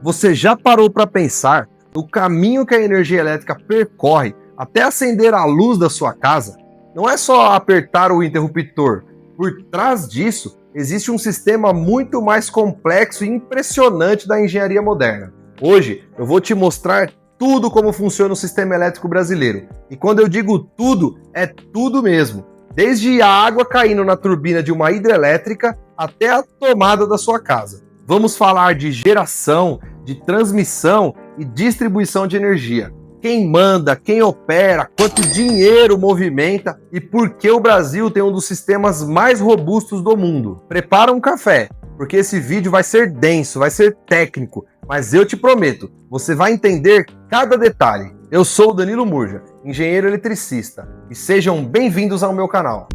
Você já parou para pensar no caminho que a energia elétrica percorre até acender a luz da sua casa? Não é só apertar o interruptor. Por trás disso, existe um sistema muito mais complexo e impressionante da engenharia moderna. Hoje, eu vou te mostrar tudo como funciona o sistema elétrico brasileiro. E quando eu digo tudo, é tudo mesmo. Desde a água caindo na turbina de uma hidrelétrica até a tomada da sua casa. Vamos falar de geração, de transmissão e distribuição de energia. Quem manda, quem opera, quanto dinheiro movimenta e por que o Brasil tem um dos sistemas mais robustos do mundo. Prepara um café, porque esse vídeo vai ser denso, vai ser técnico, mas eu te prometo, você vai entender cada detalhe. Eu sou o Danilo Murja, engenheiro eletricista, e sejam bem-vindos ao meu canal.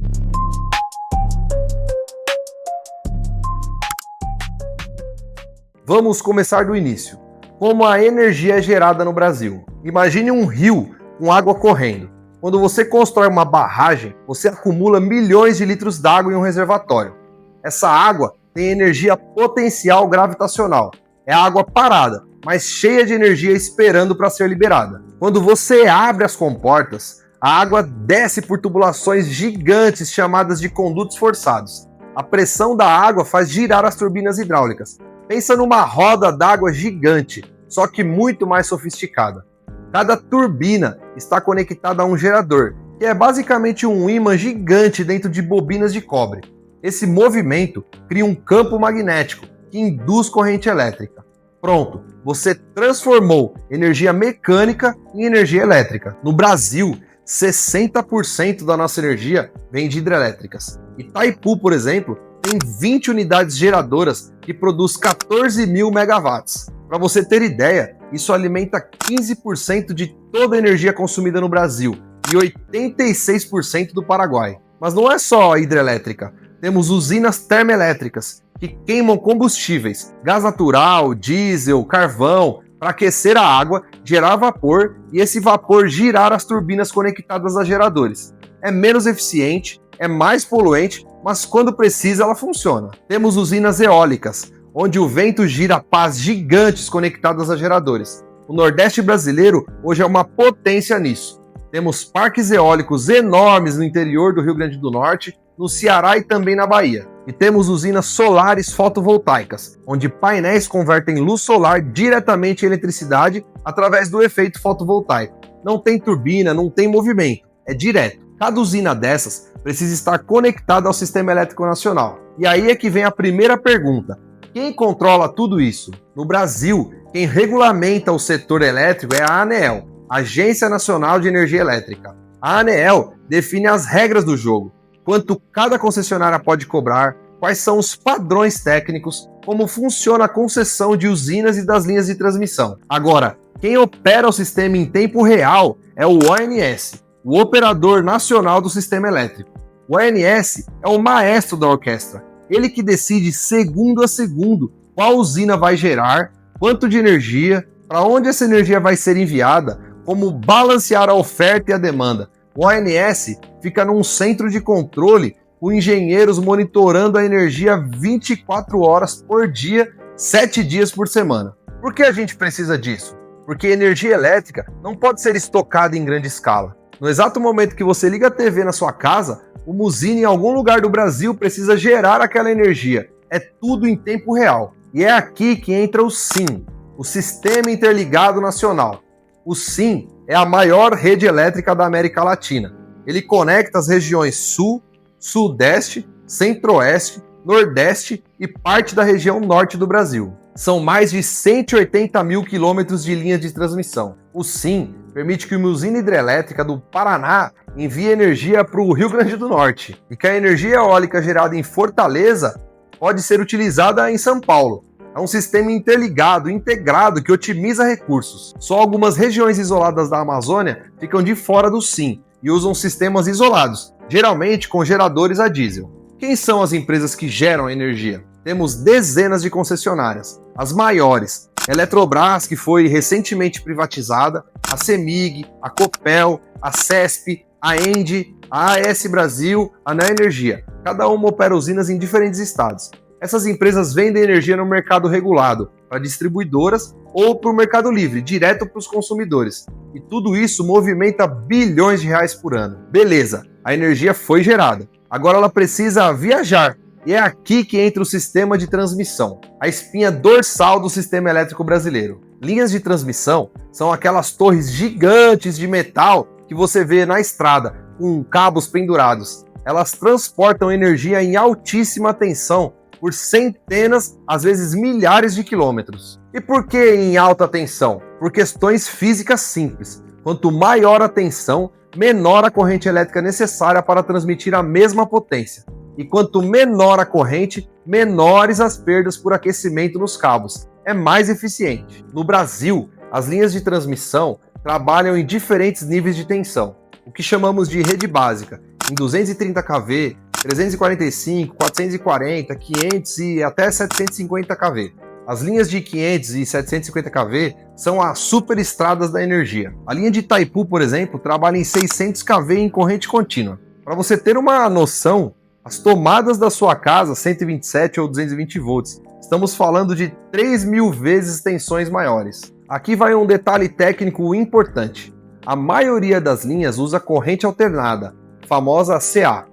Vamos começar do início. Como a energia é gerada no Brasil? Imagine um rio com água correndo. Quando você constrói uma barragem, você acumula milhões de litros d'água em um reservatório. Essa água tem energia potencial gravitacional. É água parada, mas cheia de energia esperando para ser liberada. Quando você abre as comportas, a água desce por tubulações gigantes chamadas de condutos forçados. A pressão da água faz girar as turbinas hidráulicas. Pensa numa roda d'água gigante, só que muito mais sofisticada. Cada turbina está conectada a um gerador, que é basicamente um ímã gigante dentro de bobinas de cobre. Esse movimento cria um campo magnético que induz corrente elétrica. Pronto, você transformou energia mecânica em energia elétrica. No Brasil, 60% da nossa energia vem de hidrelétricas. Itaipu, por exemplo, tem 20 unidades geradoras que produz 14 mil megawatts. Para você ter ideia, isso alimenta 15% de toda a energia consumida no Brasil e 86% do Paraguai. Mas não é só a hidrelétrica. Temos usinas termoelétricas que queimam combustíveis, gás natural, diesel, carvão, para aquecer a água, gerar vapor e esse vapor girar as turbinas conectadas a geradores. É menos eficiente, é mais poluente, mas quando precisa ela funciona. Temos usinas eólicas, onde o vento gira pás gigantes conectadas a geradores. O Nordeste brasileiro hoje é uma potência nisso. Temos parques eólicos enormes no interior do Rio Grande do Norte, no Ceará e também na Bahia. E temos usinas solares fotovoltaicas, onde painéis convertem luz solar diretamente em eletricidade através do efeito fotovoltaico. Não tem turbina, não tem movimento, é direto. Cada usina dessas precisa estar conectada ao Sistema Elétrico Nacional. E aí é que vem a primeira pergunta. Quem controla tudo isso? No Brasil, quem regulamenta o setor elétrico é a ANEEL, Agência Nacional de Energia Elétrica. A ANEEL define as regras do jogo, quanto cada concessionária pode cobrar, quais são os padrões técnicos, como funciona a concessão de usinas e das linhas de transmissão. Agora, quem opera o sistema em tempo real é o ONS, o Operador Nacional do Sistema Elétrico. O ONS é o maestro da orquestra, ele que decide segundo a segundo qual usina vai gerar, quanto de energia, para onde essa energia vai ser enviada, como balancear a oferta e a demanda. O ONS fica num centro de controle com engenheiros monitorando a energia 24 horas por dia, 7 dias por semana. Por que a gente precisa disso? Porque energia elétrica não pode ser estocada em grande escala. No exato momento que você liga a TV na sua casa, uma usina em algum lugar do Brasil precisa gerar aquela energia. É tudo em tempo real. E é aqui que entra o SIN, o Sistema Interligado Nacional. O SIN é a maior rede elétrica da América Latina. Ele conecta as regiões Sul, Sudeste, Centro-Oeste, Nordeste e parte da região Norte do Brasil. São mais de 180 mil quilômetros de linhas de transmissão. O SIN permite que uma usina hidrelétrica do Paraná envie energia para o Rio Grande do Norte e que a energia eólica gerada em Fortaleza pode ser utilizada em São Paulo. É um sistema interligado, integrado, que otimiza recursos. Só algumas regiões isoladas da Amazônia ficam de fora do SIN e usam sistemas isolados, geralmente com geradores a diesel. Quem são as empresas que geram a energia? Temos dezenas de concessionárias. As maiores, Eletrobras, que foi recentemente privatizada, a CEMIG, a Copel, a CESP, a ENDE, a AES Brasil, a Neoenergia. Cada uma opera usinas em diferentes estados. Essas empresas vendem energia no mercado regulado, para distribuidoras ou para o Mercado Livre, direto para os consumidores. E tudo isso movimenta bilhões de reais por ano. Beleza, a energia foi gerada. Agora ela precisa viajar. E é aqui que entra o sistema de transmissão, a espinha dorsal do sistema elétrico brasileiro. Linhas de transmissão são aquelas torres gigantes de metal que você vê na estrada, com cabos pendurados. Elas transportam energia em altíssima tensão por centenas, às vezes milhares de quilômetros. E por que em alta tensão? Por questões físicas simples. Quanto maior a tensão, menor a corrente elétrica necessária para transmitir a mesma potência. E quanto menor a corrente, menores as perdas por aquecimento nos cabos. É mais eficiente. No Brasil, as linhas de transmissão trabalham em diferentes níveis de tensão, o que chamamos de rede básica, em 230 kV, 345, 440, 500 e até 750 kV. As linhas de 500 e 750 kV são as superestradas da energia. A linha de Itaipu, por exemplo, trabalha em 600 kV em corrente contínua. Para você ter uma noção, as tomadas da sua casa, 127 ou 220 volts, estamos falando de 3.000 vezes tensões maiores. Aqui vai um detalhe técnico importante. A maioria das linhas usa corrente alternada, famosa CA,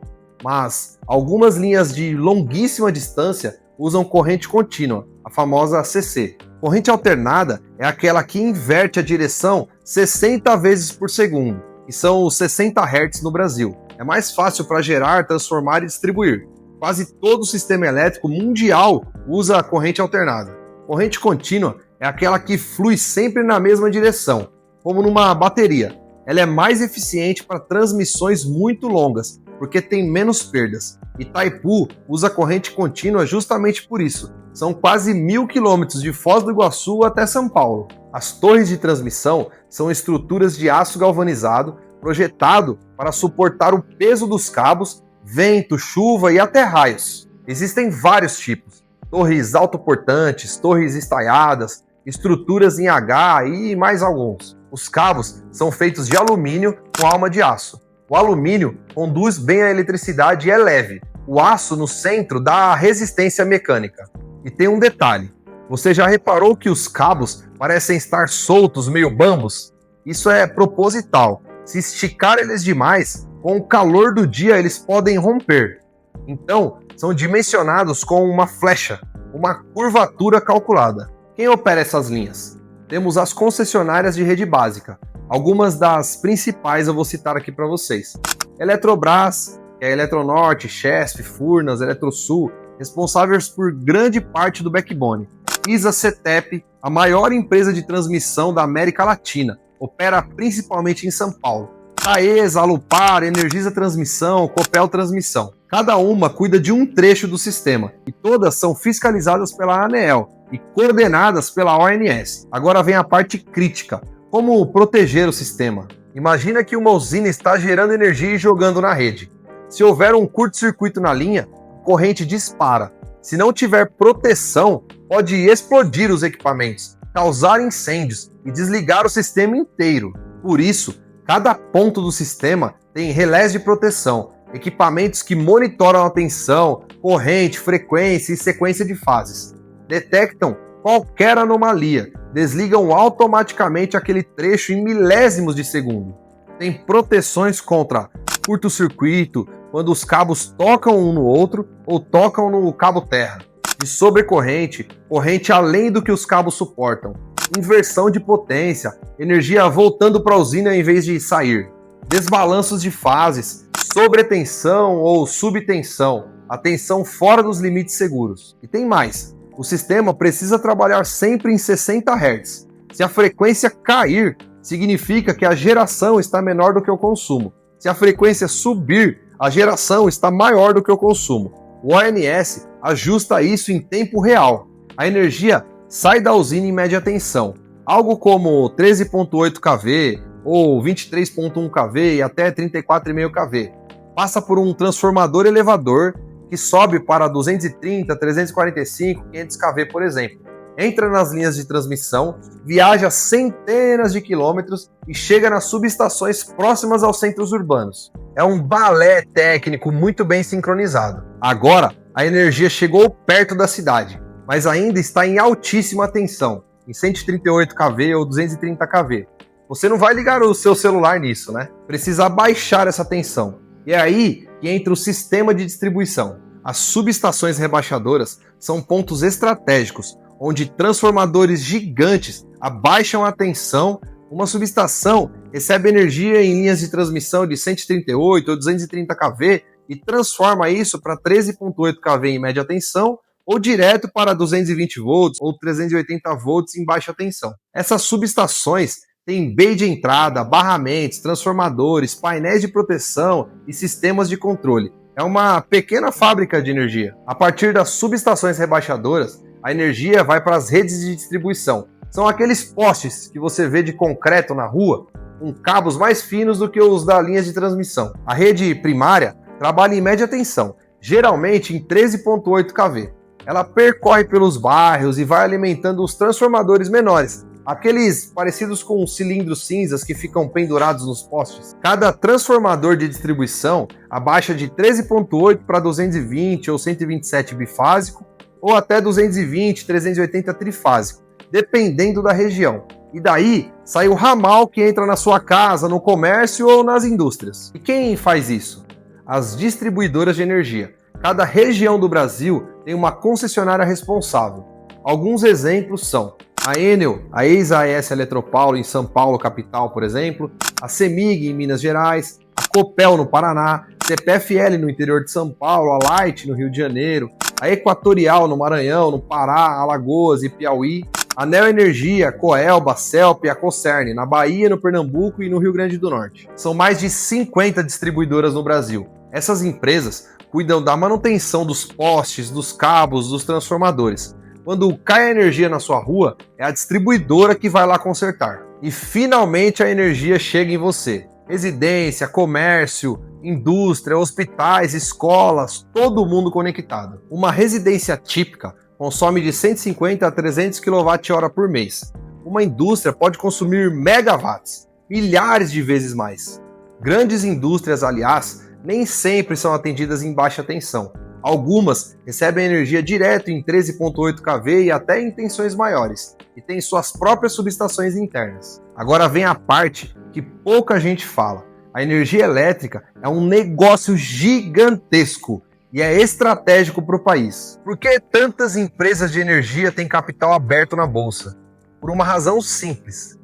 mas algumas linhas de longuíssima distância usam corrente contínua, a famosa CC. Corrente alternada é aquela que inverte a direção 60 vezes por segundo, e são os 60 Hz no Brasil. É mais fácil para gerar, transformar e distribuir. Quase todo o sistema elétrico mundial usa a corrente alternada. Corrente contínua é aquela que flui sempre na mesma direção, como numa bateria. Ela é mais eficiente para transmissões muito longas, porque tem menos perdas. Itaipu usa corrente contínua justamente por isso. São quase 1.000 quilômetros de Foz do Iguaçu até São Paulo. As torres de transmissão são estruturas de aço galvanizado projetado para suportar o peso dos cabos, vento, chuva e até raios. Existem vários tipos: torres autoportantes, torres estaiadas, estruturas em H e mais alguns. Os cabos são feitos de alumínio com alma de aço. O alumínio conduz bem a eletricidade e é leve. O aço no centro dá resistência mecânica. E tem um detalhe: você já reparou que os cabos parecem estar soltos, meio bambos? Isso é proposital. Se esticar eles demais, com o calor do dia eles podem romper. Então, são dimensionados com uma flecha, uma curvatura calculada. Quem opera essas linhas? Temos as concessionárias de rede básica. Algumas das principais eu vou citar aqui para vocês. Eletrobras, Eletronorte, Chesf, Furnas, Eletrosul, responsáveis por grande parte do backbone. ISA-CETEP, a maior empresa de transmissão da América Latina, opera principalmente em São Paulo. Taesa, Alupar, Energisa Transmissão, Copel Transmissão. Cada uma cuida de um trecho do sistema e todas são fiscalizadas pela ANEEL e coordenadas pela ONS. Agora vem a parte crítica: como proteger o sistema? Imagina que uma usina está gerando energia e jogando na rede. Se houver um curto-circuito na linha, a corrente dispara. Se não tiver proteção, pode explodir os equipamentos, causar incêndios e desligar o sistema inteiro. Por isso, cada ponto do sistema tem relés de proteção, equipamentos que monitoram a tensão, corrente, frequência e sequência de fases. Detectam qualquer anomalia, desligam automaticamente aquele trecho em milésimos de segundo. Tem proteções contra curto-circuito, quando os cabos tocam um no outro ou tocam no cabo terra. De sobrecorrente, corrente além do que os cabos suportam. Inversão de potência, energia voltando para a usina em vez de sair. Desbalanços de fases, sobretensão ou subtensão, a tensão fora dos limites seguros. E tem mais: o sistema precisa trabalhar sempre em 60 Hz. Se a frequência cair, significa que a geração está menor do que o consumo. Se a frequência subir, a geração está maior do que o consumo. O ONS ajusta isso em tempo real. A energia sai da usina em média tensão, algo como 13.8 kV ou 23.1 kV e até 34,5 kV. Passa por um transformador elevador que sobe para 230, 345, 500 kV, por exemplo. Entra nas linhas de transmissão, viaja centenas de quilômetros e chega nas subestações próximas aos centros urbanos. É um balé técnico muito bem sincronizado. Agora, a energia chegou perto da cidade. mas ainda está em altíssima tensão, em 138 kV ou 230 kV. Você não vai ligar o seu celular nisso, né? Precisa baixar essa tensão. E é aí que entra o sistema de distribuição. As subestações rebaixadoras são pontos estratégicos, onde transformadores gigantes abaixam a tensão. Uma subestação recebe energia em linhas de transmissão de 138 ou 230 kV e transforma isso para 13,8 kV em média tensão ou direto para 220 volts ou 380 volts em baixa tensão. Essas subestações têm bay de entrada, barramentos, transformadores, painéis de proteção e sistemas de controle. É uma pequena fábrica de energia. A partir das subestações rebaixadoras, a energia vai para as redes de distribuição. São aqueles postes que você vê de concreto na rua, com cabos mais finos do que os da linha de transmissão. A rede primária trabalha em média tensão, geralmente em 13,8 kV. Ela percorre pelos bairros e vai alimentando os transformadores menores, aqueles parecidos com cilindros cinzas que ficam pendurados nos postes. Cada transformador de distribuição abaixa de 13,8 para 220 ou 127 bifásico, ou até 220, 380 trifásico, dependendo da região. E daí sai o ramal que entra na sua casa, no comércio ou nas indústrias. E quem faz isso? As distribuidoras de energia. Cada região do Brasil tem uma concessionária responsável. Alguns exemplos são a Enel, a ex-AES Eletropaulo em São Paulo, capital, por exemplo, a CEMIG em Minas Gerais, a Copel no Paraná, CPFL no interior de São Paulo, a Light no Rio de Janeiro, a Equatorial no Maranhão, no Pará, Alagoas e Piauí, a Neoenergia, a Coelba, a Celp e a Cosern, na Bahia, no Pernambuco e no Rio Grande do Norte. São mais de 50 distribuidoras no Brasil. Essas empresas cuidam da manutenção dos postes, dos cabos, dos transformadores. Quando cai a energia na sua rua, é a distribuidora que vai lá consertar. E finalmente a energia chega em você. Residência, comércio, indústria, hospitais, escolas, todo mundo conectado. Uma residência típica consome de 150 a 300 kWh por mês. Uma indústria pode consumir megawatts, milhares de vezes mais. Grandes indústrias, aliás, nem sempre são atendidas em baixa tensão. Algumas recebem energia direto em 13,8 kV e até em tensões maiores, e têm suas próprias subestações internas. Agora vem a parte que pouca gente fala. A energia elétrica é um negócio gigantesco e é estratégico para o país. Por que tantas empresas de energia têm capital aberto na bolsa? Por uma razão simples: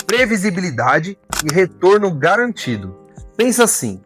previsibilidade e retorno garantido. Pensa assim,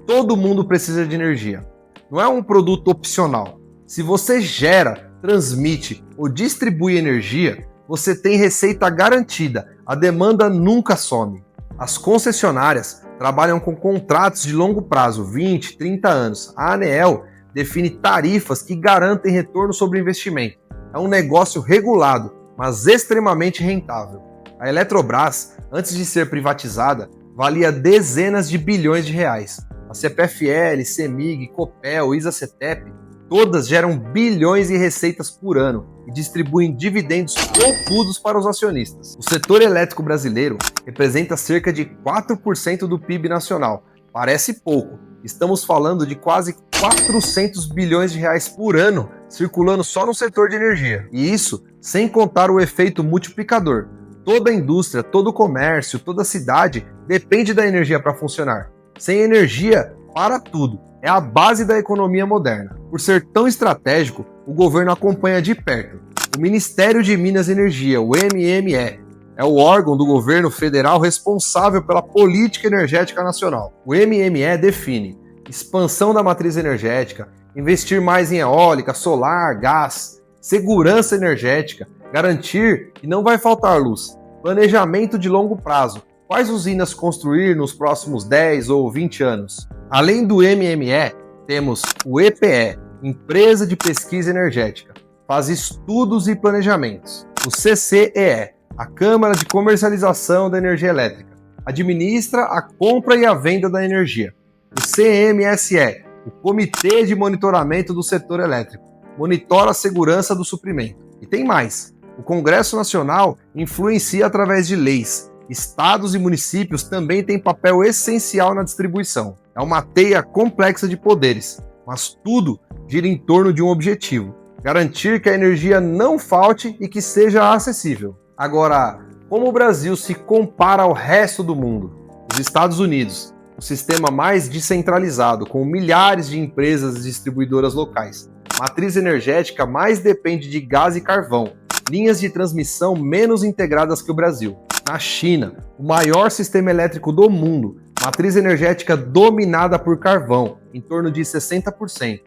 todo mundo precisa de energia. Não é um produto opcional. Se você gera, transmite ou distribui energia, você tem receita garantida. A demanda nunca some. As concessionárias trabalham com contratos de longo prazo, 20, 30 anos. A ANEEL define tarifas que garantem retorno sobre investimento. É um negócio regulado, mas extremamente rentável. A Eletrobras, antes de ser privatizada, valia dezenas de bilhões de reais. A CPFL, CEMIG, Copel, ISA-CETEP, todas geram bilhões em receitas por ano e distribuem dividendos poupudos para os acionistas. O setor elétrico brasileiro representa cerca de 4% do PIB nacional. Parece pouco, estamos falando de quase 400 bilhões de reais por ano circulando só no setor de energia. E isso sem contar o efeito multiplicador. Toda a indústria, todo o comércio, toda a cidade depende da energia para funcionar. Sem energia, para tudo. É a base da economia moderna. Por ser tão estratégico, o governo acompanha de perto. O Ministério de Minas e Energia, o MME, é o órgão do governo federal responsável pela política energética nacional. O MME define expansão da matriz energética, investir mais em eólica, solar, gás, segurança energética, garantir que não vai faltar luz, planejamento de longo prazo, quais usinas construir nos próximos 10 ou 20 anos. Além do MME, temos o EPE, Empresa de Pesquisa Energética, faz estudos e planejamentos. O CCEE, a Câmara de Comercialização da Energia Elétrica, administra a compra e a venda da energia. O CMSE, o Comitê de Monitoramento do Setor Elétrico, monitora a segurança do suprimento. E tem mais. O Congresso Nacional influencia através de leis. Estados e municípios também têm papel essencial na distribuição. É uma teia complexa de poderes, mas tudo gira em torno de um objetivo: garantir que a energia não falte e que seja acessível. Agora, como o Brasil se compara ao resto do mundo? Os Estados Unidos, o sistema mais descentralizado, com milhares de empresas distribuidoras locais. Matriz energética mais depende de gás e carvão. Linhas de transmissão menos integradas que o Brasil. Na China, o maior sistema elétrico do mundo. Matriz energética dominada por carvão, em torno de 60%.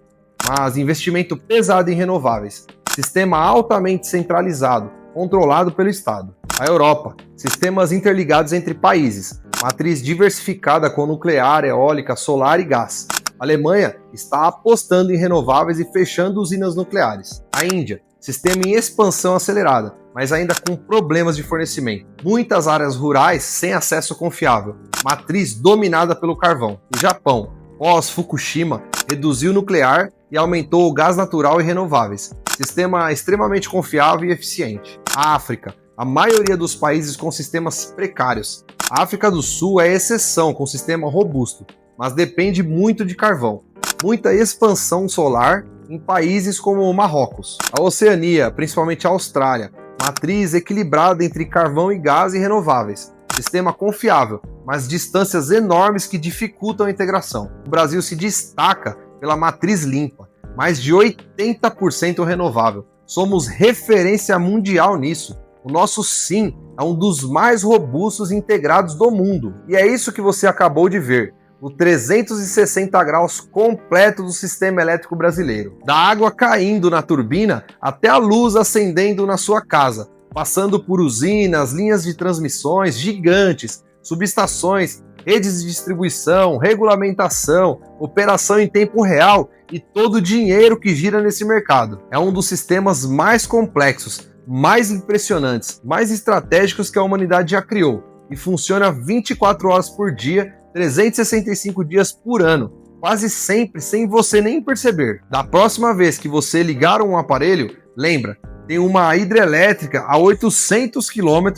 Mas investimento pesado em renováveis. Sistema altamente centralizado, controlado pelo Estado. A Europa, sistemas interligados entre países. Matriz diversificada com nuclear, eólica, solar e gás. A Alemanha está apostando em renováveis e fechando usinas nucleares. A Índia, sistema em expansão acelerada, mas ainda com problemas de fornecimento. Muitas áreas rurais sem acesso confiável. Matriz dominada pelo carvão. O Japão, pós-Fukushima, reduziu o nuclear e aumentou o gás natural e renováveis. Sistema extremamente confiável e eficiente. A África, a maioria dos países com sistemas precários. A África do Sul é exceção com sistema robusto, mas depende muito de carvão. Muita expansão solar em países como o Marrocos. A Oceania, principalmente a Austrália, matriz equilibrada entre carvão e gás e renováveis. Sistema confiável, mas distâncias enormes que dificultam a integração. O Brasil se destaca pela matriz limpa, mais de 80% renovável. Somos referência mundial nisso. O nosso sim é um dos mais robustos e integrados do mundo. E é isso que você acabou de ver. O 360 graus completo do sistema elétrico brasileiro. Da água caindo na turbina até a luz acendendo na sua casa, passando por usinas, linhas de transmissões gigantes, subestações, redes de distribuição, regulamentação, operação em tempo real e todo o dinheiro que gira nesse mercado. É um dos sistemas mais complexos, mais impressionantes, mais estratégicos que a humanidade já criou e funciona 24 horas por dia, 365 dias por ano, quase sempre sem você nem perceber. Da próxima vez que você ligar um aparelho, lembra, tem uma hidrelétrica a 800 km,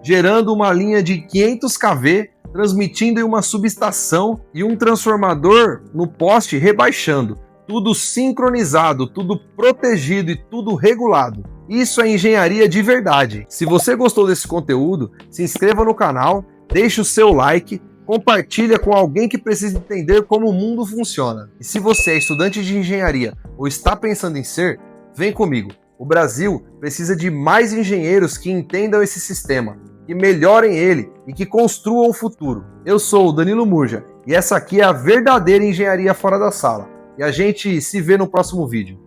gerando uma linha de 500 kV, transmitindo em uma subestação e um transformador no poste rebaixando. Tudo sincronizado, tudo protegido e tudo regulado. Isso é engenharia de verdade. Se você gostou desse conteúdo, se inscreva no canal, deixe o seu like, compartilha com alguém que precisa entender como o mundo funciona. E se você é estudante de engenharia ou está pensando em ser, vem comigo. O Brasil precisa de mais engenheiros que entendam esse sistema, que melhorem ele e que construam o futuro. Eu sou o Danilo Murja e essa aqui é a verdadeira engenharia fora da sala. E a gente se vê no próximo vídeo.